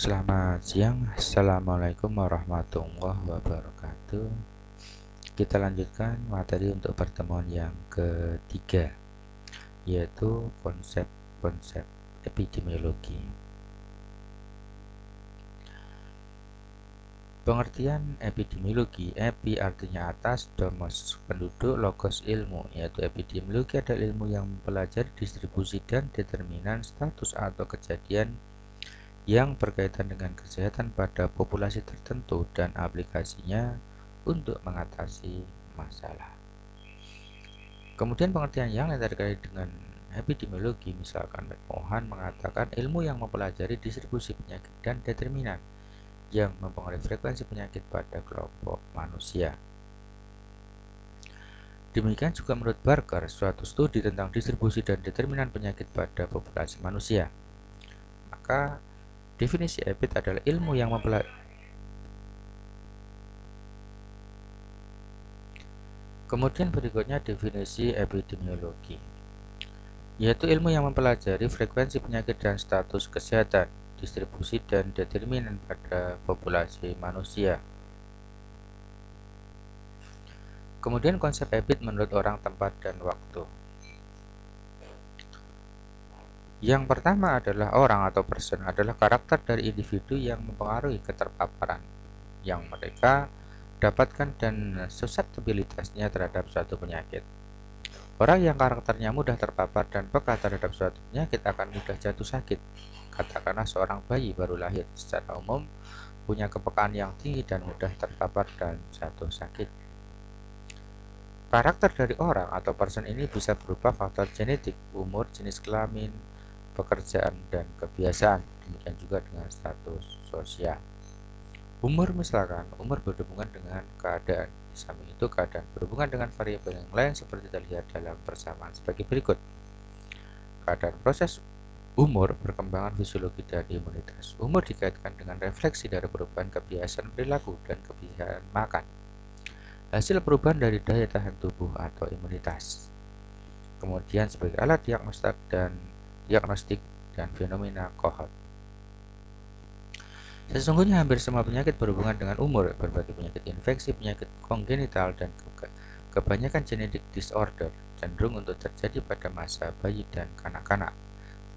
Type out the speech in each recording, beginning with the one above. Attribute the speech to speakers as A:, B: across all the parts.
A: Selamat siang, Assalamualaikum warahmatullahi wabarakatuh. Kita lanjutkan materi untuk pertemuan yang ketiga, yaitu konsep-konsep epidemiologi. Pengertian epidemiologi, epi artinya atas, domos penduduk, logos ilmu, yaitu epidemiologi adalah ilmu yang mempelajari distribusi dan determinan status atau kejadian yang berkaitan dengan kesehatan pada populasi tertentu dan aplikasinya untuk mengatasi masalah. Kemudian pengertian yang lain terkait dengan epidemiologi, misalkan McMahon mengatakan ilmu yang mempelajari distribusi penyakit dan determinan yang mempengaruhi frekuensi penyakit pada kelompok manusia. Demikian juga menurut Barker, suatu studi tentang distribusi dan determinan penyakit pada populasi manusia. Maka definisi epid adalah ilmu yang mempelajari. Kemudian berikutnya definisi epidemiologi, yaitu ilmu yang mempelajari frekuensi penyakit dan status kesehatan, distribusi dan determinan pada populasi manusia. Kemudian konsep epid menurut orang, tempat, dan waktu. Yang pertama adalah orang atau person adalah karakter dari individu yang mempengaruhi keterpaparan yang mereka dapatkan dan susceptibilitasnya terhadap suatu penyakit. Orang yang karakternya mudah terpapar dan peka terhadap suatu penyakit akan mudah jatuh sakit. Katakanlah seorang bayi baru lahir secara umum punya kepekaan yang tinggi dan mudah terpapar dan jatuh sakit. Karakter dari orang atau person ini bisa berupa faktor genetik, umur, jenis kelamin, pekerjaan, dan kebiasaan. Demikian juga dengan status sosial. Umur, misalkan, umur berhubungan dengan keadaan. Di samping itu, keadaan berhubungan dengan variabel yang lain seperti terlihat dalam persamaan sebagai berikut. Keadaan proses umur, perkembangan fisiologi dan imunitas. Umur dikaitkan dengan refleksi dari perubahan kebiasaan perilaku dan kebiasaan makan. Hasil perubahan dari daya tahan tubuh atau imunitas. Kemudian sebagai alat diagnostik dan fenomena kohort. Sesungguhnya hampir semua penyakit berhubungan dengan umur. Berbagai penyakit infeksi, penyakit kongenital, dan kebanyakan genetic disorder cenderung untuk terjadi pada masa bayi dan kanak-kanak.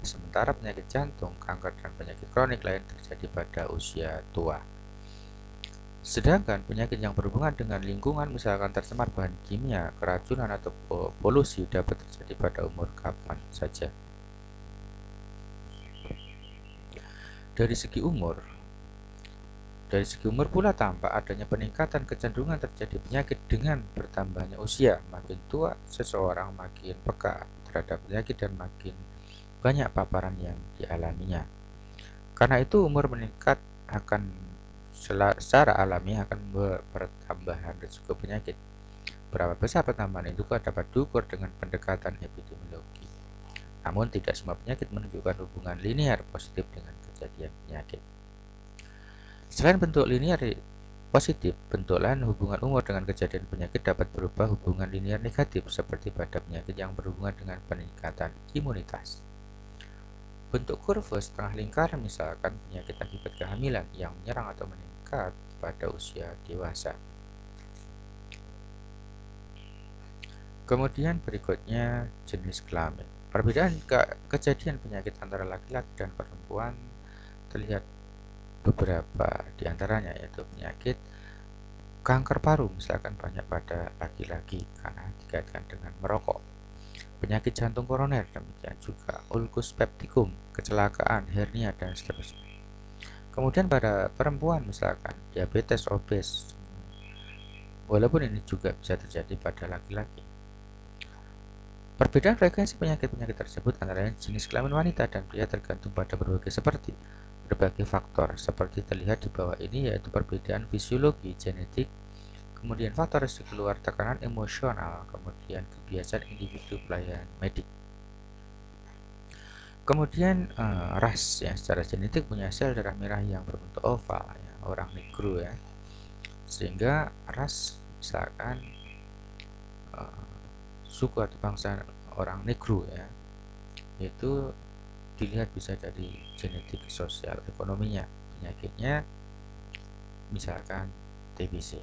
A: Sementara penyakit jantung, kanker, dan penyakit kronik lain terjadi pada usia tua. Sedangkan penyakit yang berhubungan dengan lingkungan, misalkan tercemar bahan kimia, keracunan, atau polusi, dapat terjadi pada umur kapan saja. Dari segi umur pula tampak adanya peningkatan kecenderungan terjadi penyakit dengan bertambahnya usia. Makin tua seseorang, makin peka terhadap penyakit dan makin banyak paparan yang dialaminya. Karena itu umur meningkat akan secara alami akan bertambahan risiko penyakit. Berapa besar pertambahan itu dapat diukur dengan pendekatan epidemiologi. Namun tidak semua penyakit menunjukkan hubungan linear positif dengan kejadian penyakit. Selain bentuk linear positif, bentuk lain hubungan umur dengan kejadian penyakit dapat berubah hubungan linear negatif seperti pada penyakit yang berhubungan dengan peningkatan imunitas. Bentuk kurva setengah lingkar, misalkan penyakit akibat kehamilan yang menyerang atau meningkat pada usia dewasa. Kemudian berikutnya jenis kelamin. Perbedaan kejadian penyakit antara laki-laki dan perempuan terlihat beberapa diantaranya, yaitu penyakit kanker paru misalkan banyak pada laki-laki karena dikaitkan dengan merokok. Penyakit jantung koroner, demikian juga ulcus pepticum, kecelakaan, hernia, dan seterusnya. Kemudian pada perempuan misalkan diabetes, obes, walaupun ini juga bisa terjadi pada laki-laki. Perbedaan frekuensi penyakit-penyakit tersebut antara jenis kelamin wanita dan pria tergantung pada berbagai faktor seperti terlihat di bawah ini, yaitu perbedaan fisiologi, genetik, kemudian faktor risiko luar, tekanan emosional, kemudian kebiasaan individu pelayanan medik. Kemudian ras, yang secara genetik punya sel darah merah yang berbentuk oval, ya, orang negro ya. Sehingga ras misalkan suku atau bangsa orang negro ya, itu dilihat bisa dari genetik, sosial, ekonominya. penyakitnya, misalkan TBC.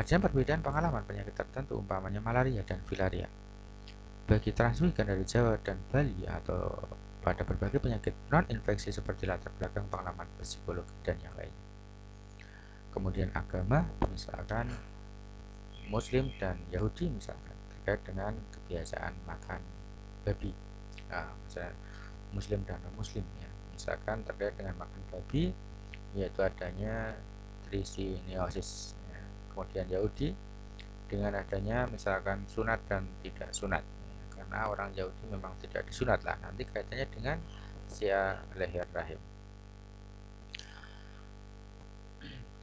A: Adanya perbedaan pengalaman penyakit tertentu, umpamanya malaria dan filaria. Bagi transmigran dari Jawa dan Bali atau pada berbagai penyakit non-infeksi seperti latar belakang pengalaman psikologi dan yang lainnya. Kemudian agama, misalkan Muslim dan Yahudi misalkan terkait dengan kebiasaan makan babi. Nah, misalnya Muslim dan non-Muslim ya, misalkan terkait dengan makan babi, yaitu adanya trisiniosis ya. Kemudian Yahudi dengan adanya misalkan sunat dan tidak sunat ya, karena orang Yahudi memang tidak disunat lah, nanti kaitannya dengan sia leher rahim.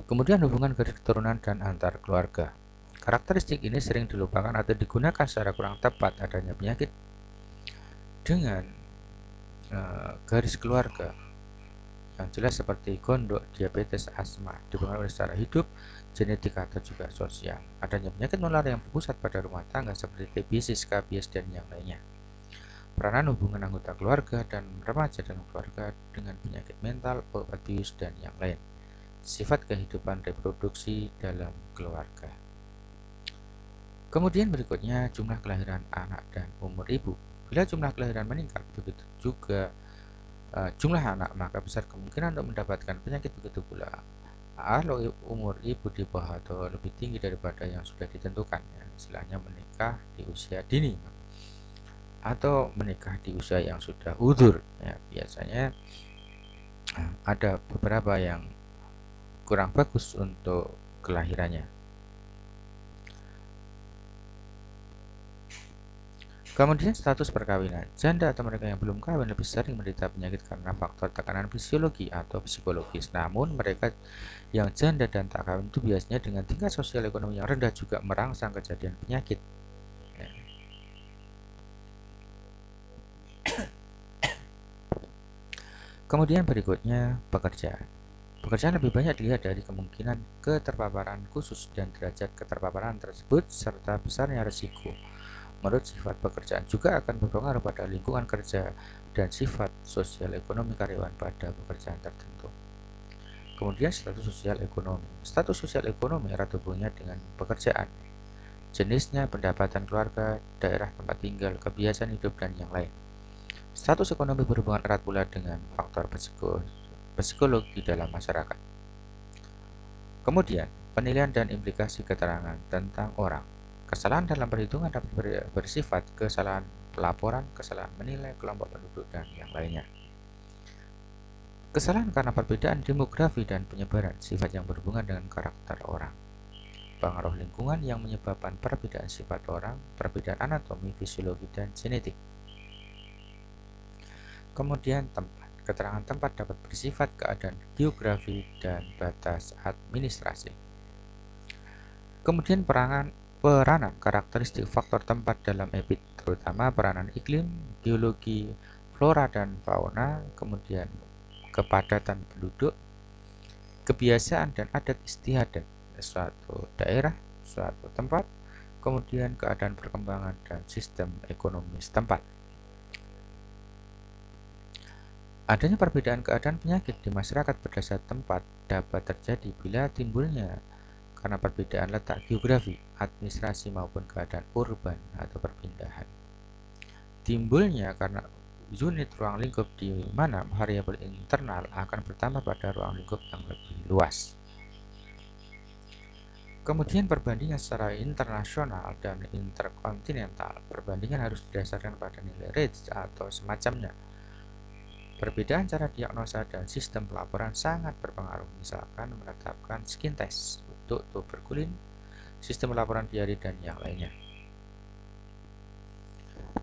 A: Kemudian hubungan garis keturunan dan antar keluarga. Karakteristik ini sering dilupakan atau digunakan secara kurang tepat. Adanya penyakit dengan garis keluarga yang jelas seperti gondok, diabetes, asma dipengaruhi secara hidup, genetik atau juga sosial. Adanya penyakit menular yang berpusat pada rumah tangga seperti TBC, skabies dan yang lainnya. Peranan hubungan anggota keluarga dan remaja dalam keluarga dengan penyakit mental, abuse dan yang lain. Sifat kehidupan reproduksi dalam keluarga. Kemudian berikutnya jumlah kelahiran anak dan umur ibu. Bila jumlah kelahiran meningkat, begitu juga jumlah anak, maka besar kemungkinan untuk mendapatkan penyakit. Begitu pula kalau umur ibu di bawah atau lebih tinggi daripada yang sudah ditentukan ya, istilahnya menikah di usia dini atau menikah di usia yang sudah udzur ya, biasanya ada beberapa yang kurang bagus untuk kelahirannya. Kemudian status perkawinan. Janda atau mereka yang belum kawin lebih sering menderita penyakit karena faktor tekanan fisiologi atau psikologis. Namun mereka yang janda dan tak kawin itu biasanya dengan tingkat sosial ekonomi yang rendah juga merangsang kejadian penyakit. Kemudian berikutnya pekerjaan. Pekerjaan lebih banyak dilihat dari kemungkinan keterpaparan khusus dan derajat keterpaparan tersebut serta besarnya risiko. Menurut sifat pekerjaan juga akan berpengaruh pada lingkungan kerja dan sifat sosial ekonomi karyawan pada pekerjaan tertentu. Kemudian status sosial ekonomi. Status sosial ekonomi erat hubungannya dengan pekerjaan, jenisnya, pendapatan keluarga, daerah tempat tinggal, kebiasaan hidup dan yang lain. Status ekonomi berhubungan erat pula dengan faktor psikologi dalam masyarakat. Kemudian, penilaian dan implikasi keterangan tentang orang. Kesalahan dalam perhitungan dapat bersifat kesalahan pelaporan, kesalahan menilai kelompok penduduk, dan yang lainnya. Kesalahan karena perbedaan demografi dan penyebaran, sifat yang berhubungan dengan karakter orang. Pengaruh lingkungan yang menyebabkan perbedaan sifat orang, perbedaan anatomi, fisiologi, dan genetik. Kemudian tempat. Keterangan tempat dapat bersifat keadaan geografi dan batas administrasi. Kemudian peranan karakteristik faktor tempat dalam EBIT, terutama peranan iklim, geologi, flora dan fauna, kemudian kepadatan penduduk, kebiasaan dan adat istiadat suatu daerah, suatu tempat, kemudian keadaan perkembangan dan sistem ekonomi setempat. Adanya perbedaan keadaan penyakit di masyarakat berdasar tempat dapat terjadi bila timbulnya karena perbedaan letak geografi, administrasi maupun keadaan urban atau perpindahan. Timbulnya karena unit ruang lingkup di mana variabel internal akan bertambah pada ruang lingkup yang lebih luas. Kemudian perbandingan secara internasional dan interkontinental. Perbandingan harus didasarkan pada nilai range atau semacamnya. Perbedaan cara diagnosa dan sistem pelaporan sangat berpengaruh, misalkan menetapkan skin test untuk tuberkulin, sistem laporan diare, dan yang lainnya.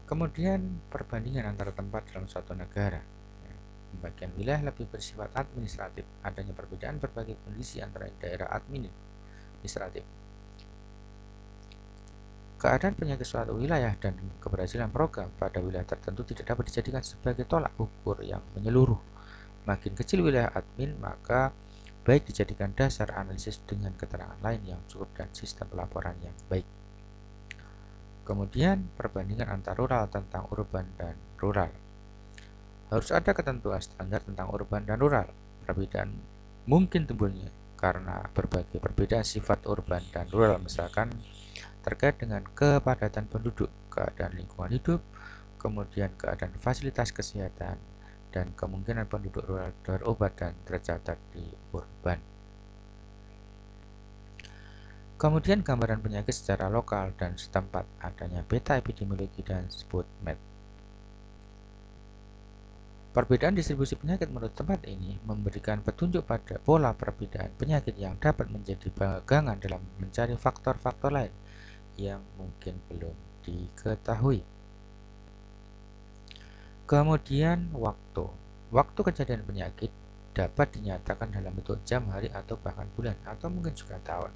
A: Kemudian perbandingan antara tempat dalam suatu negara. Pembagian wilayah lebih bersifat administratif, adanya perbedaan berbagai kondisi antara daerah administratif. Keadaan penyakit suatu wilayah dan keberhasilan program pada wilayah tertentu tidak dapat dijadikan sebagai tolak ukur yang menyeluruh. Makin kecil wilayah admin, maka baik dijadikan dasar analisis dengan keterangan lain yang cukup dan sistem pelaporan yang baik. Kemudian perbandingan antar rural tentang urban dan rural. Harus ada ketentuan standar tentang urban dan rural. Perbedaan mungkin timbulnya karena berbagai perbedaan sifat urban dan rural, misalkan terkait dengan kepadatan penduduk, keadaan lingkungan hidup, kemudian keadaan fasilitas kesehatan, dan kemungkinan penduduk rural berobat dan tercatat di urban. Kemudian gambaran penyakit secara lokal dan setempat, adanya peta epidemiologi dan SPOTMED. Perbedaan distribusi penyakit menurut tempat ini memberikan petunjuk pada pola perbedaan penyakit yang dapat menjadi pegangan dalam mencari faktor-faktor lain yang mungkin belum diketahui. Kemudian waktu. Waktu kejadian penyakit dapat dinyatakan dalam bentuk jam, hari, atau bahkan bulan, atau mungkin juga tahun.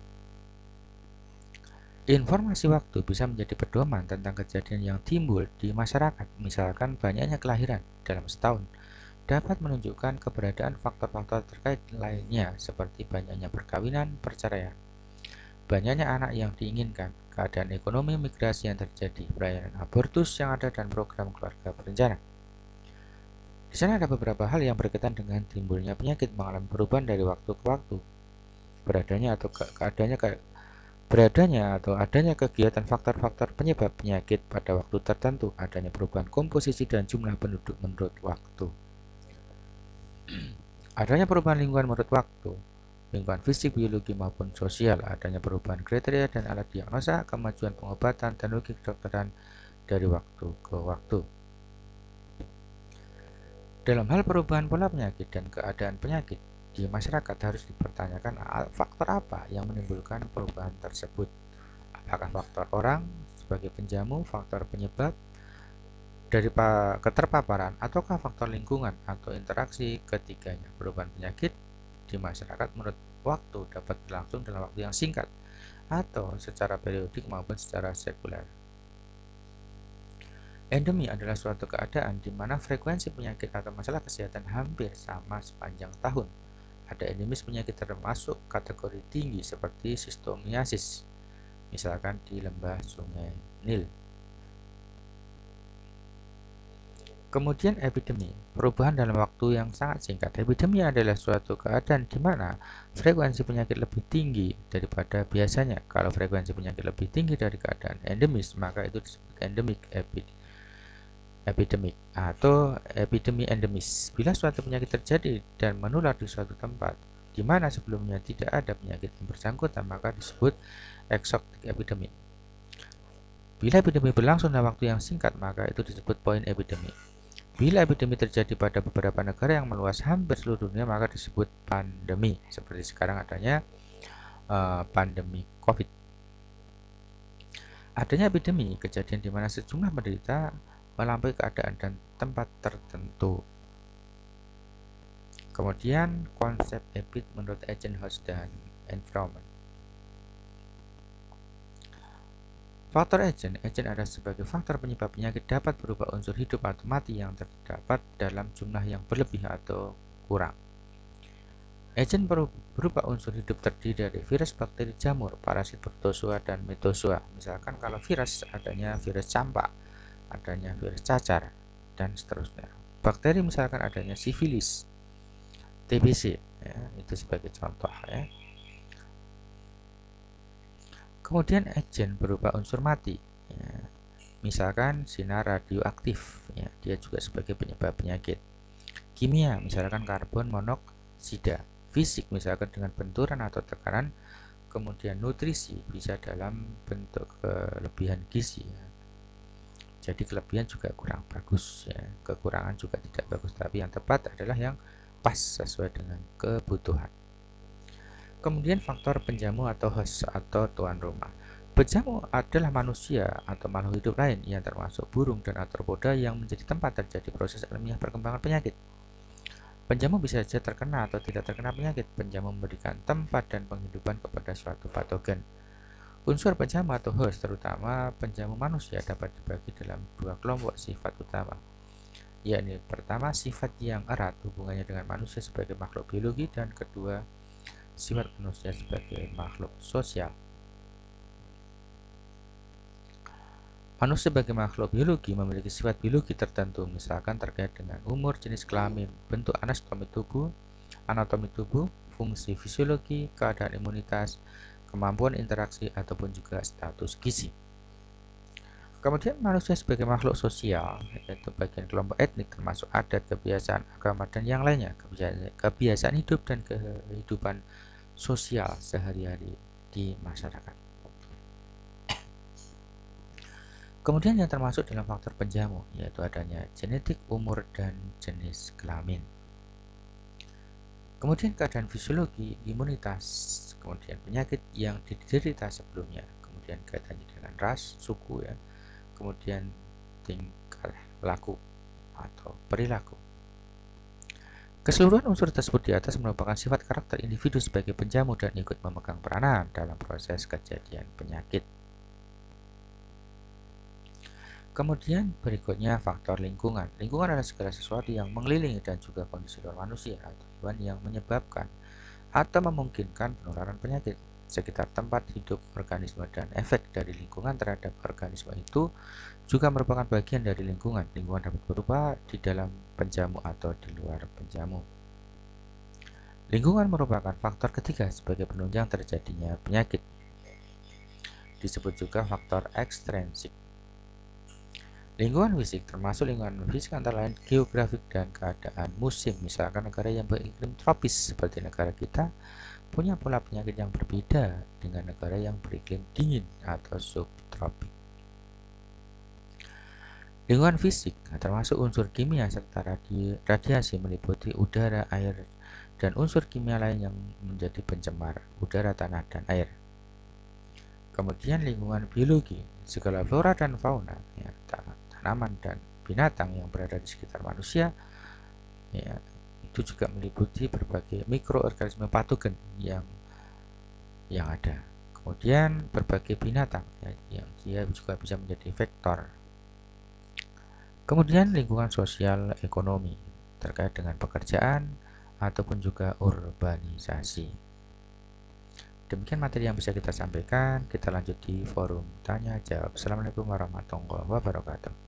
A: Informasi waktu bisa menjadi pedoman tentang kejadian yang timbul di masyarakat, misalkan banyaknya kelahiran dalam setahun, dapat menunjukkan keberadaan faktor-faktor terkait lainnya seperti banyaknya perkawinan, perceraian, banyaknya anak yang diinginkan, keadaan ekonomi, migrasi yang terjadi, pelayanan abortus yang ada, dan program keluarga berencana. Di sana ada beberapa hal yang berkaitan dengan timbulnya penyakit mengalami perubahan dari waktu ke waktu, beradanya atau adanya kegiatan faktor-faktor penyebab penyakit pada waktu tertentu, adanya perubahan komposisi dan jumlah penduduk menurut waktu. Adanya perubahan lingkungan menurut waktu, lingkungan fisik, biologi maupun sosial, adanya perubahan kriteria dan alat diagnosa, kemajuan pengobatan, teknologi kedokteran dari waktu ke waktu. Dalam hal perubahan pola penyakit dan keadaan penyakit di masyarakat harus dipertanyakan faktor apa yang menimbulkan perubahan tersebut. Apakah faktor orang sebagai penjamu, faktor penyebab dari keterpaparan, ataukah faktor lingkungan atau interaksi ketiganya? Perubahan penyakit di masyarakat menurut waktu dapat berlangsung dalam waktu yang singkat atau secara periodik maupun secara sekuler. Endemi adalah suatu keadaan di mana frekuensi penyakit atau masalah kesehatan hampir sama sepanjang tahun. Ada endemis penyakit termasuk kategori tinggi seperti sistomiasis, misalkan di lembah Sungai Nil. Kemudian epidemi, perubahan dalam waktu yang sangat singkat. Epidemi adalah suatu keadaan di mana frekuensi penyakit lebih tinggi daripada biasanya. Kalau frekuensi penyakit lebih tinggi dari keadaan endemis, maka itu disebut endemik epidemik atau epidemi endemis. Bila suatu penyakit terjadi dan menular di suatu tempat di mana sebelumnya tidak ada penyakit yang bersangkutan, maka disebut exotic epidemi. Bila epidemi berlangsung dalam waktu yang singkat, maka itu disebut point epidemi. Bila epidemi terjadi pada beberapa negara yang meluas hampir seluruh dunia, maka disebut pandemi. Seperti sekarang adanya pandemi COVID. Adanya epidemi kejadian di mana sejumlah penderita melampaui keadaan dan tempat tertentu. Kemudian konsep EPID menurut agent, host, dan environment. Faktor agent adalah sebagai faktor penyebab penyakit dapat berupa unsur hidup atau mati yang terdapat dalam jumlah yang berlebih atau kurang. Agent berupa unsur hidup terdiri dari virus, bakteri, jamur, parasit, protozoa, dan metozoa. Misalkan kalau virus adanya virus campak, adanya virus cacar, dan seterusnya. Bakteri misalkan adanya sifilis, TBC, ya, itu sebagai contoh ya. Kemudian agen berupa unsur mati, ya. Misalkan sinar radioaktif, ya, dia juga sebagai penyebab penyakit. Kimia, misalkan karbon monoksida. Fisik, misalkan dengan benturan atau tekanan. Kemudian nutrisi bisa dalam bentuk kelebihan gizi, ya. Jadi kelebihan juga kurang bagus, ya. Kekurangan juga tidak bagus, tapi yang tepat adalah yang pas sesuai dengan kebutuhan. Kemudian faktor penjamu atau host atau tuan rumah. Penjamu adalah manusia atau makhluk hidup lain yang termasuk burung dan arthropoda yang menjadi tempat terjadi proses alamiah perkembangan penyakit. Penjamu bisa saja terkena atau tidak terkena penyakit. Penjamu memberikan tempat dan penghidupan kepada suatu patogen. Unsur penjamu atau host, terutama penjamu manusia, dapat dibagi dalam dua kelompok sifat utama, yakni pertama sifat yang erat hubungannya dengan manusia sebagai makhluk biologi, dan kedua sifat manusia sebagai makhluk sosial. Manusia sebagai makhluk biologi memiliki sifat biologi tertentu, misalkan terkait dengan umur, jenis kelamin, bentuk anatomi tubuh, anatomi tubuh, fungsi fisiologi, keadaan imunitas, kemampuan interaksi, ataupun juga status gizi. Kemudian manusia sebagai makhluk sosial, yaitu bagian kelompok etnik termasuk adat, kebiasaan, agama, dan yang lainnya, kebiasaan hidup dan kehidupan sosial sehari-hari di masyarakat. Kemudian yang termasuk dalam faktor penjamu, yaitu adanya genetik, umur, dan jenis kelamin. Kemudian keadaan fisiologi, imunitas, kemudian penyakit yang diderita sebelumnya, kemudian kaitannya dengan ras, suku ya, kemudian tingkah laku atau perilaku. Keseluruhan unsur tersebut di atas merupakan sifat karakter individu sebagai penjamu dan ikut memegang peranan dalam proses kejadian penyakit. Kemudian berikutnya faktor lingkungan. Lingkungan adalah segala sesuatu yang mengelilingi dan juga kondisi luar manusia atau hewan yang menyebabkan atau memungkinkan penularan penyakit. Sekitar tempat hidup organisme dan efek dari lingkungan terhadap organisme itu juga merupakan bagian dari lingkungan. Lingkungan dapat berupa di dalam penjamu atau di luar penjamu. Lingkungan merupakan faktor ketiga sebagai penunjang terjadinya penyakit. Disebut juga faktor ekstrinsik. Lingkungan fisik termasuk lingkungan fisik antara lain geografik dan keadaan musim. Misalkan negara yang beriklim tropis seperti negara kita punya pola penyakit yang berbeda dengan negara yang beriklim dingin atau subtropik. Lingkungan fisik termasuk unsur kimia serta radiasi meliputi udara, air, dan unsur kimia lain yang menjadi pencemar udara, tanah, dan air. Kemudian lingkungan biologi, segala flora dan fauna, ya, tanaman dan binatang yang berada di sekitar manusia, ya, itu juga meliputi berbagai mikroorganisme patogen yang ada. Kemudian berbagai binatang ya, yang dia juga bisa menjadi vektor. Kemudian lingkungan sosial ekonomi terkait dengan pekerjaan ataupun juga urbanisasi. Demikian materi yang bisa kita sampaikan. Kita lanjut di forum tanya jawab. Assalamualaikum warahmatullahi wabarakatuh.